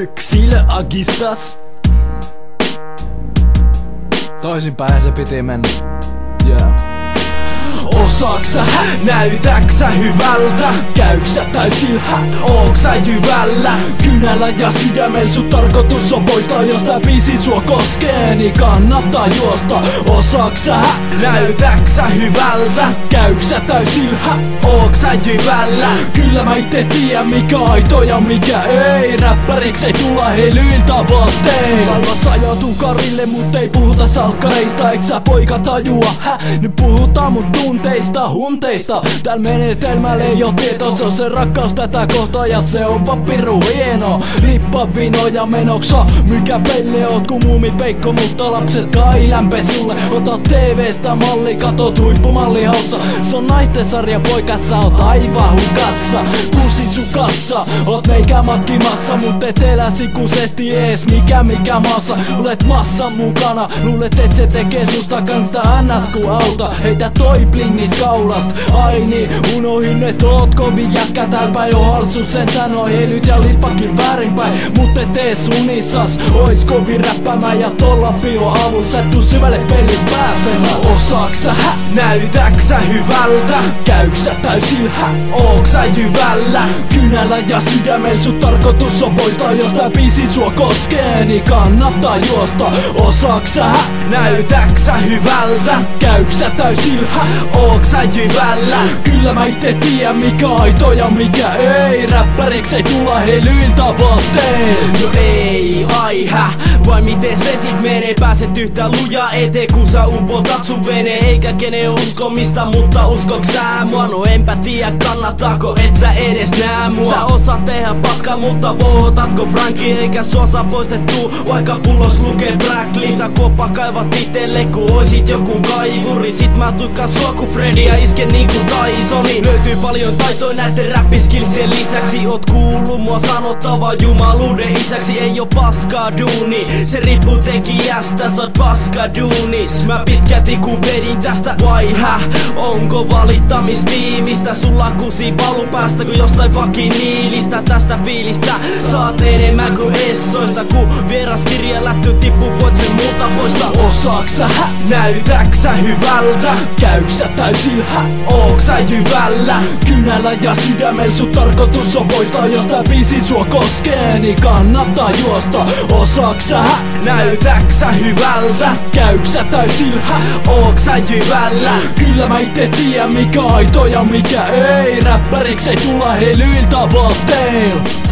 Yksilöagistas. Toisinpäin se piti mennä. Yeah. Osaaksä, näytäksä hyvältä? Käyksä täysillä, ooksä jyvällä? Kynällä ja sydämellä sun tarkoitus on poistaa. Jos tää biisi sua koskee, niin kannattaa juosta. Osaaksä, näytäksä hyvältä? Käyksä täysillä, ooksä jyvällä? Kyllä mä ite tiedän mikä aito ja mikä ei. Räppäriksi ei tulla heilyillä tavoittein. Laivassa ajatuu karille, mut ei puhuta salkkareista. Eiks sä poika tajua? Nyt puhutaan mut tunteista, hunteista. Tääl menetelmällä ei oo tieto, se on se rakkaus tätä kohtaa ja se on vaan pirun hieno. Lippavino ja menoksa, mikä pelle oot kun muumipeikko, mutta lapset kai lämpe sulle. Ota TVstä malli, katot huippumalli haussa. Se on naisten sarja poika, sä oot aivan hukassa. Kusi sukassa, oot meikä matkimassa, mut et elä sikuisesti ees mikä maassa. Luulet massan mukana, luulet et se tekee susta kansta ns ku auta. Heitä toi blingis kaulast. Ai niin, unohin et oot kovin jätkä täälpäin jo halsu sentään on heilyt ja lippakin väärinpäin. Mut et ees unissas, ois kovin räppämään ja tolla pio avulla. Et tuu syvälle pelin pääsemään. Osaaksä, näytäksä hyvältä? Käyksä täysillä, ooksä jyvällä? Kynällä ja sydämellä sun tarkoitus on poistaa. Jos tää biisi sua koskee, niin kannattaa juosta. Osaaksä, näytäksä hyvältä? Käyksä täysillä, ooksä jyvällä? Kyllä mä ite tiedän mikä aito ja mikä ei. Räppäriksi ei tulla heilyillä tavoittein. No ei, ai vai miten se sit menee? Pääset yhtä lujaa eteen kun sä upotat sun vene. Eikä kene uskomista, mutta uskoks sä mua? No enpä tiedä kannattaako, et sä edes nää mua. Sä osaat tehdä paskaa, mutta vohotatko Franki? Eikä sua saa poistettua, vaikka pullos lukee Blacklist. Sä kuoppa kaivat itelle kun oisit joku kaivuri. Sit mä tuikkaan sua ku Freddy ja isken niinku Tysoni. Löytyy paljon taitoja näitten räppiskillsien lisäksi. Oot kuullut mua sanottava jumaluuden isäksi. Ei oo paskaa duuni, se riippuu tekijästä, sä oot paska duunis. Mä pitkälti kun vedin tästä, vai onko valittamistiimistä? Sulla kusi valun päästä kun jostain fucking niilistä. Tästä fiilistä saat enemmän kuin essoista. Kun vieras kirja lätty tippu, voit sen multa poistaa. Osaaksä, näytäksä hyvältä? Käyksä täysillä, ooksä jyvällä? Kynällä ja sydämellä sun tarkoitus on poistaa. Jos tää biisi sua koskee, niin kannattaa juosta. Osaaksä, näytäksä hyvältä? Käyksä täysillä, ooksä jyvällä? Kyllä mä ite tiedän mikä aito ja mikä ei. Räppäriksi ei tulla heilyillä tavoittein.